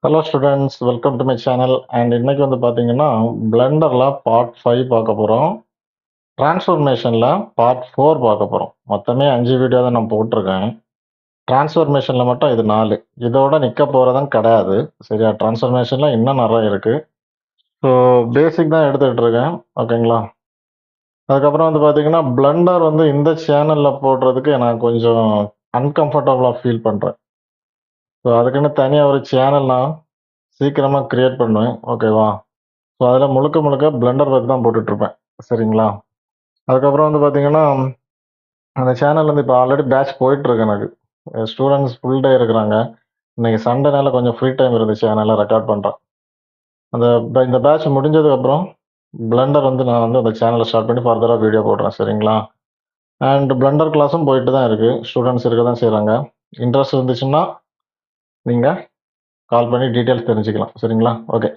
Hello students, welcome to my channel. And இன்னைக்கு வந்து பார்த்தீங்கன்னா பிளெண்டரில் பார்ட் 5 பார்க்க போகிறோம். டிரான்ஸ்ஃபர்மேஷனில் பார்ட் 4 பார்க்க போகிறோம். மொத்தமே 5 வீடியோ தான் நான் போட்டிருக்கேன். டிரான்ஸ்ஃபர்மேஷனில் மட்டும் இது 4. இதோட நிற்க போகிறதும் கிடையாது. சரியா? டிரான்ஸ்ஃபர்மேஷனில் இன்னும் நிறைய இருக்குது. ஸோ பேசிக் தான் எடுத்துக்கிட்டு இருக்கேன். ஓகேங்களா? அதுக்கப்புறம் வந்து பார்த்தீங்கன்னா பிளெண்டர் வந்து இந்த சேனலில் போடுறதுக்கு நான் கொஞ்சம் அன்கம்ஃபர்டபுளாக ஃபீல் பண்ணுறேன். ஸோ அதுக்குன்னு தனியாக ஒரு சேனல் நான் சீக்கிரமாக க்ரியேட் பண்ணுவேன். ஓகேவா? ஸோ அதில் முழுக்க முழுக்க பிளெண்டர் பற்றி தான் போட்டுட்ருப்பேன். சரிங்களா? அதுக்கப்புறம் வந்து பார்த்தீங்கன்னா அந்த சேனல் வந்து இப்போ ஆல்ரெடி பேட்ச் போயிட்டுருக்கு எனக்கு. ஸ்டூடெண்ட்ஸ் ஃபுல் டே இருக்கிறாங்க. இன்னைக்கு சண்டேனால கொஞ்சம் ஃப்ரீ டைம் இருந்துச்சு, அதனால் ரெக்கார்ட் பண்ணுறேன். இந்த பேட்ச் முடிஞ்சதுக்கப்புறம் பிளெண்டர் வந்து நான் வந்து அந்த சேனலை ஸ்டார்ட் பண்ணி ஃபர்தராக வீடியோ போடுறேன். சரிங்களா? அண்ட் பிளெண்டர் கிளாஸும் போயிட்டு தான் இருக்குது. ஸ்டூடெண்ட்ஸ் இருக்க தான் செய்கிறாங்க. இன்ட்ரெஸ்ட் இருந்துச்சுன்னா நீங்கள் கால் பண்ணி டீட்டெயில்ஸ் தெரிஞ்சுக்கலாம். சரிங்களா? ஓகே.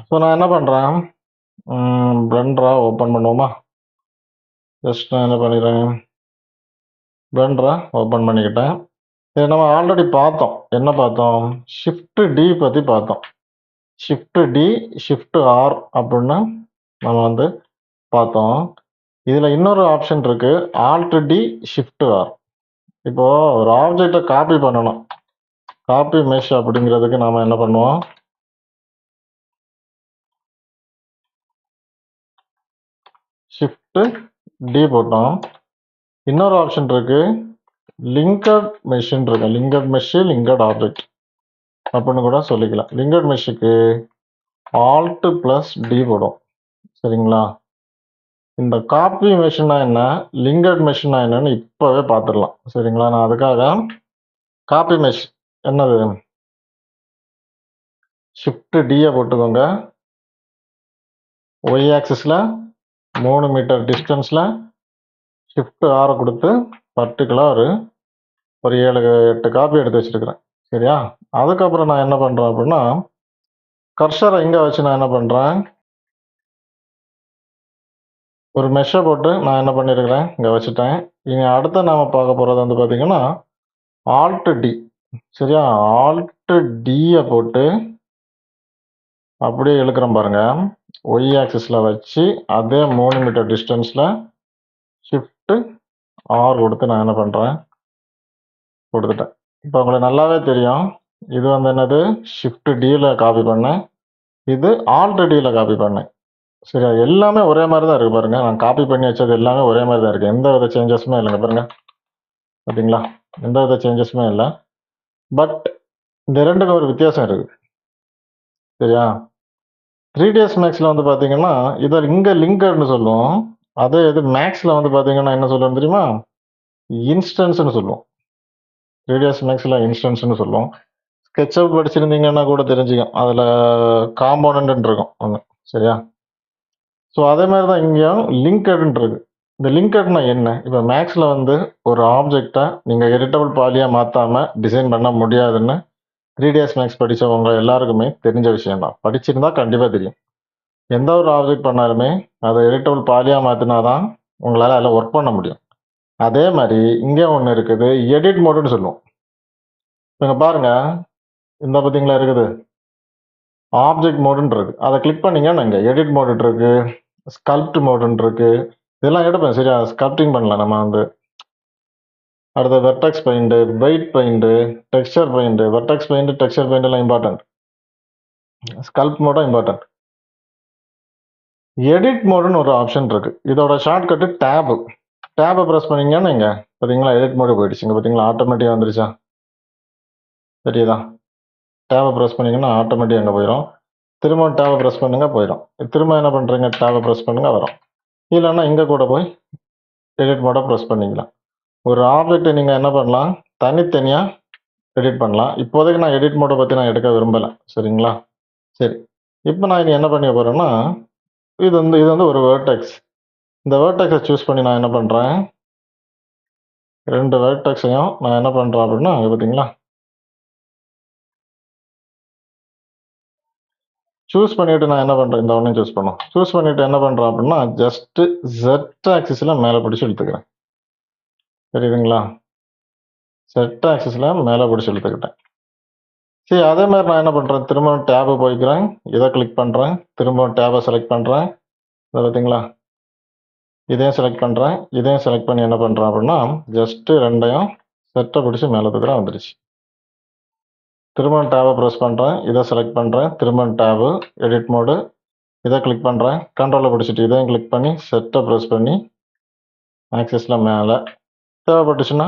ஸோ நான் என்ன பண்ணுறேன், பிளெண்டராக ஓப்பன் பண்ணுவோமா? ஜஸ்ட் நான் என்ன பண்ணிடுறேன், பிளெண்டரை ஓப்பன் பண்ணிக்கிட்டேன். இது நம்ம ஆல்ரெடி பார்த்தோம். என்ன பார்த்தோம்? ஷிஃப்ட் டி பற்றி பார்த்தோம். ஷிஃப்ட் டி, ஷிஃப்ட் ஆர் அப்படின்னு நம்ம வந்து பார்த்தோம். இதில் இன்னொரு ஆப்ஷன் இருக்கு, ஆல்ட் டி, ஷிஃப்ட் ஆர். இப்போ ஒரு ஆப்ஜெக்டை காப்பி பண்ணணும். காப்பி மெஷ் அப்படிங்கிறதுக்கு நாம என்ன பண்ணுவோம், ஷிஃப்ட் டி போட்டோம். இன்னொரு ஆப்ஷன் இருக்கு, லிங்கட் மெஷின் இருக்கு. லிங்கட் மெஷ், லிங்கட் ஆப்ஜெக்ட் அப்படின்னு கூட சொல்லிக்கலாம். லிங்கட் மெஷ்ஷுக்கு ஆல்ட் பிளஸ் டி போடும். சரிங்களா? இந்த காப்பி மெஷினா என்ன, லிங்கட் மெஷினா என்னன்னு இப்போவே பார்த்துடலாம். சரிங்களா? நான் அதுக்காக காப்பி மெஷ் என்னது, ஷிஃப்ட் டியை போட்டுக்கோங்க. ஒய் ஆக்சிஸில் 3 மீட்டர் டிஸ்டன்ஸில் ஷிஃப்ட் ஆரை கொடுத்து பர்டிகுலர் ஒரு 7-8 காப்பி எடுத்து வச்சிருக்கிறேன். சரியா? அதுக்கப்புறம் நான் என்ன பண்ணுறேன் அப்படின்னா, கர்சரை இங்கே வச்சு நான் என்ன பண்ணுறேன், ஒரு மெஷ்ஷை போட்டு நான் என்ன பண்ணியிருக்கிறேன், இங்கே வச்சுட்டேன். இனி அடுத்து நாம் பார்க்க போகிறது வந்து பார்த்தீங்கன்னா ஆல்ட் டி. சரியா? ஆல்ட் டியை போட்டு அப்படியே இழுக்கிறேன் பாருங்க. ஒய் ஆக்சிஸில் வச்சு அதே 3 மீட்டர் டிஸ்டன்ஸில் ஷிஃப்ட் ஆர் கொடுத்து நான் என்ன பண்ணுறேன், கொடுத்துட்டேன். இப்போ உங்களுக்கு நல்லாவே தெரியும், இது வந்து என்னது, ஷிஃப்ட் டியில் காப்பி பண்ணேன், இது ஆல்ட் டியில் காப்பி பண்ணேன். சரியா? எல்லாமே ஒரே மாதிரி தான் இருக்குது பாருங்க. நான் காப்பி பண்ணி வச்சது எல்லாமே ஒரே மாதிரி தான் இருக்குது. எந்த வித சேஞ்சஸுமே இல்லைங்க பாருங்க. பார்த்தீங்களா? எந்த வித சேஞ்சஸுமே இல்லை. பட் இந்த ரெண்டுக்கும் ஒரு வித்தியாசம் இருக்குது. சரியா? 3ds மேக்ஸில் வந்து பார்த்தீங்கன்னா இதை இங்கே லிங்கர்னு சொல்லுவோம். அதே இது மேக்ஸில் வந்து பார்த்தீங்கன்னா என்ன சொல்லுவோம் தெரியுமா, இன்ஸ்டன்ஸ்னு சொல்லுவோம். 3ds மேக்ஸில் இன்ஸ்டன்ஸ்னு சொல்லுவோம். ஸ்கெட்சப் படிச்சிருந்தீங்கன்னா கூட தெரிஞ்சுக்கும், அதில் காம்போனன்ட் இருக்கும் ஒன்று. சரியா? ஸோ அதே மாதிரி தான் இங்கேயும் லிங்கட்னு இருக்கு. இந்த லிங்கட்னா என்ன, இப்போ மேக்ஸில் வந்து ஒரு ஆப்ஜெக்டை நீங்கள் எடிட்டபிள் பாலியாக மாற்றாமல் டிசைன் பண்ண முடியாதுன்னு 3ds மேக்ஸ் படித்தவங்க எல்லாருக்குமே தெரிஞ்ச விஷயம் தான். படிச்சிருந்தா கண்டிப்பாக தெரியும். எந்த ஒரு ஆப்ஜெக்ட் பண்ணாலுமே அதை எடிட்டபிள் பாலியாக மாற்றினா தான் உங்களால் அதில் ஒர்க் பண்ண முடியும். அதே மாதிரி இங்கே ஒன்று இருக்குது, எடிட் மோடுன்னு சொல்லுவோம். இங்கே பாருங்க, இந்த பார்த்தீங்களா இருக்குது ஆப்ஜெக்ட் மோடுன்னு இருக்கு. அதை கிளிக் பண்ணீங்கன்னா இங்கே எடிட் மோடு இருக்கு, ஸ்கல்ப்ட் மோடுன்னு இருக்கு. இதெல்லாம் எடுப்பேன். சரியா? ஸ்கல்ப்டிங் பண்ணலாம் நம்ம வந்து. அடுத்த vertex paint, weight paint, texture paint. Vertex paint, texture paint எல்லாம் இம்பார்ட்டன்ட். ஸ்கல்ப் மோடும் இம்பார்ட்டன்ட். எடிட் மோடுன்னு ஒரு ஆப்ஷன் இருக்கு. இதோட ஷார்ட்கட்டு டேப். டேபை ப்ரெஸ் பண்ணீங்கன்னா இங்கே பார்த்தீங்களா எடிட் மோடு போயிடுச்சுங்க. பார்த்தீங்களா ஆட்டோமேட்டிக்காக வந்துருச்சா? தெரியுதா? டேபை ப்ரெஸ் பண்ணிங்கன்னா ஆட்டோமேட்டிக்காக அங்கே போயிடும். திரும்ப டேபை ப்ரெஸ் பண்ணுங்க, போயிடும். திரும்ப என்ன பண்ணுறீங்க, டேபை ப்ரெஸ் பண்ணுங்க, வரும். இல்லைன்னா இங்கே கூட போய் எடிட் மோடை ப்ரெஸ் பண்ணிக்கலாம். ஒரு ஆப்ஜெக்டை நீங்கள் என்ன பண்ணலாம், தனித்தனியாக எடிட் பண்ணலாம். இப்போதைக்கு நான் எடிட் மோடை பற்றி நான் எடுக்க விரும்பலை. சரிங்களா? சரி, இப்போ நான் இனி என்ன பண்ண போகிறேன்னா, இது வந்து ஒரு வேர்டெக்ஸ். இந்த வேர்டெக்ஸை சூஸ் பண்ணி நான் என்ன பண்ணுறேன், 2 வேர்டெக்ஸையும் நான் என்ன பண்ணுறேன் அப்படின்னா, இது பார்த்தீங்களா, சூஸ் பண்ணிவிட்டு நான் என்ன பண்ணுறேன், இந்த ஒன்றையும் சூஸ் பண்ணோம். சூஸ் பண்ணிவிட்டு என்ன பண்ணுறேன் அப்படின்னா, ஜஸ்ட்டு Z ஆக்சிஸில் மேலே பிடிச்சி இழுத்துக்கிறேன். தெரியுதுங்களா? Z ஆக்சிஸில் மேலே பிடிச்சி இழுத்துக்கிட்டேன். சரி, அதே மாதிரி நான் என்ன பண்ணுறேன், திரும்ப டேபு போய்க்கிறேன், இதை கிளிக் பண்ணுறேன், திரும்ப டேபை செலக்ட் பண்ணுறேன். இதை பார்த்தீங்களா, இதையும் செலக்ட் பண்ணுறேன், இதையும் செலக்ட் பண்ணி என்ன பண்ணுறேன் அப்படின்னா, ஜஸ்ட்டு ரெண்டையும் செட்டை பிடிச்சி மேலே தூக்குறேன், வந்துடுச்சு. திரும்ப டேபை ப்ரெஸ் பண்ணுறேன், இதை செலக்ட் பண்ணுறேன், திரும்ப டேபு, எடிட் மோடு, இதை கிளிக் பண்ணுறேன், கண்ட்ரோலை பிடிச்சிட்டு இதையும் கிளிக் பண்ணி செட்டை ப்ரெஸ் பண்ணி ஆக்சஸில் மேலே தேவைப்பட்டுச்சுன்னா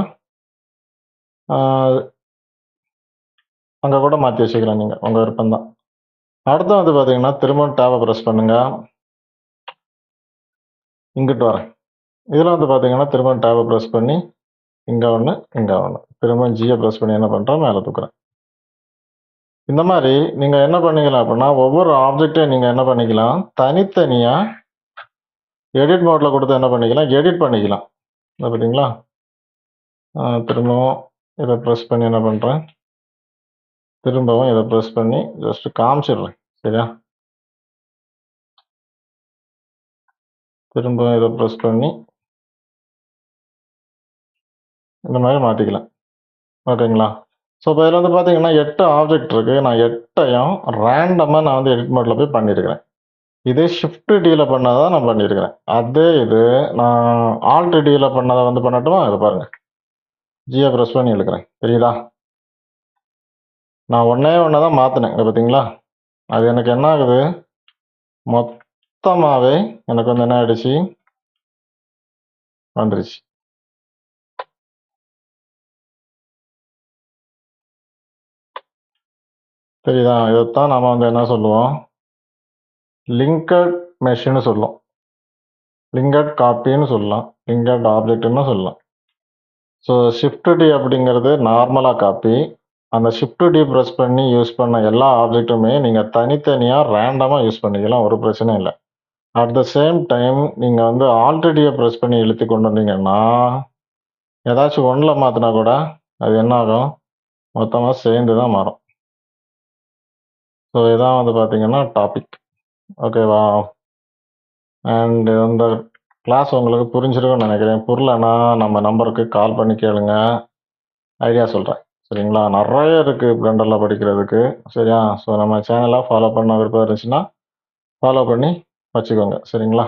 அங்கே கூட மாற்றி வச்சுக்கலாம், நீங்கள் உங்கள் விருப்பம்தான். அடுத்து வந்து பார்த்தீங்கன்னா திரும்ப டேபை ப்ரெஸ் பண்ணுங்கள், இங்கிட்டு வரேன். இதில் வந்து பார்த்தீங்கன்னா திரும்ப டேபை ப்ரெஸ் பண்ணி இங்கே ஒன்று, இங்கே ஒன்று, திரும்ப ஜியை ப்ரெஸ் பண்ணி என்ன பண்ணுறேன், மேலே தூக்குறேன். இந்த மாதிரி நீங்கள் என்ன பண்ணிக்கலாம் அப்படின்னா, ஒவ்வொரு ஆப்ஜெக்டையும் நீங்கள் என்ன பண்ணிக்கலாம், தனித்தனியாக எடிட் மோடில் கொடுத்து என்ன பண்ணிக்கலாம், எடிட் பண்ணிக்கலாம். இதை பார்த்தீங்களா, திரும்பவும் இதை ப்ரெஸ் பண்ணி என்ன பண்ணுறேன், திரும்பவும் இதை ப்ரெஸ் பண்ணி ஜஸ்ட்டு காமிச்சிடுறேன். சரியா, திரும்பவும் இதை ப்ரெஸ் பண்ணி இந்த மாதிரி மாற்றிக்கலாம். ஓகேங்களா. ஸோ இப்போ இதில் வந்து பார்த்தீங்கன்னா 8 ஆப்ஜெக்ட் இருக்குது. நான் 8ஐயும் ரேண்டமாக நான் வந்து எடிட் மோடில் போய் பண்ணியிருக்கிறேன். இதே ஷிஃப்ட் டியில் பண்ணதை தான் நான் பண்ணியிருக்கிறேன். அதே இது நான் ஆல்ட் டியில் பண்ணதை வந்து பண்ணட்டுமா, இதை பாருங்கள், ஜியை ப்ரெஸ் பண்ணி இழுக்கிறேன். தெரியுதா, நான் ஒன்றே தான் மாற்றினேன். இதை பார்த்தீங்களா, அது எனக்கு என்ன ஆகுது, மொத்தமாகவே எனக்கு வந்து என்ன ஆகிடுச்சு, வந்துருச்சு. தெரியுதா, இதைத்தான் நம்ம வந்து என்ன சொல்லுவோம், லிங்கட் மெஷ்னு சொல்லுவோம், லிங்கட் காப்பின்னு சொல்லலாம், லிங்கட் ஆப்ஜெக்ட்னு சொல்லலாம். ஸோ ஷிஃப்ட் டி அப்படிங்கிறது நார்மலாக காப்பி. அந்த ஷிஃப்ட் டி ப்ரெஸ் பண்ணி யூஸ் பண்ண எல்லா ஆப்ஜெக்ட்டுமே நீங்கள் தனித்தனியாக ரேண்டமாக யூஸ் பண்ணிக்கலாம், ஒரு பிரச்சனையும் இல்லை. அட் த சேம் டைம் நீங்கள் வந்து ஆல்ரெடியை ப்ரெஸ் பண்ணி இழுத்து கொண்டு வந்தீங்கன்னா ஏதாச்சும் ஒன்றில் மாற்றினா கூட அது என்ன ஆகும், மொத்தமாக சேர்ந்து தான் மாறும். ஸோ இதான் வந்து பார்த்தீங்கன்னா டாபிக். ஓகேவா, அண்ட் இந்த கிளாஸ் உங்களுக்கு புரிஞ்சிருக்கும்னு நினைக்கிறேன். புரியலன்னா நம்ம நம்பருக்கு கால் பண்ணி கேளுங்க, ஐடியா சொல்கிறேன். சரிங்களா, நிறைய இருக்குது பிளெண்டரில் படிக்கிறதுக்கு. சரியா, ஸோ நம்ம சேனலை ஃபாலோ பண்ண விருப்பம் இருந்துச்சுன்னா ஃபாலோ பண்ணி வச்சுக்கோங்க. சரிங்களா.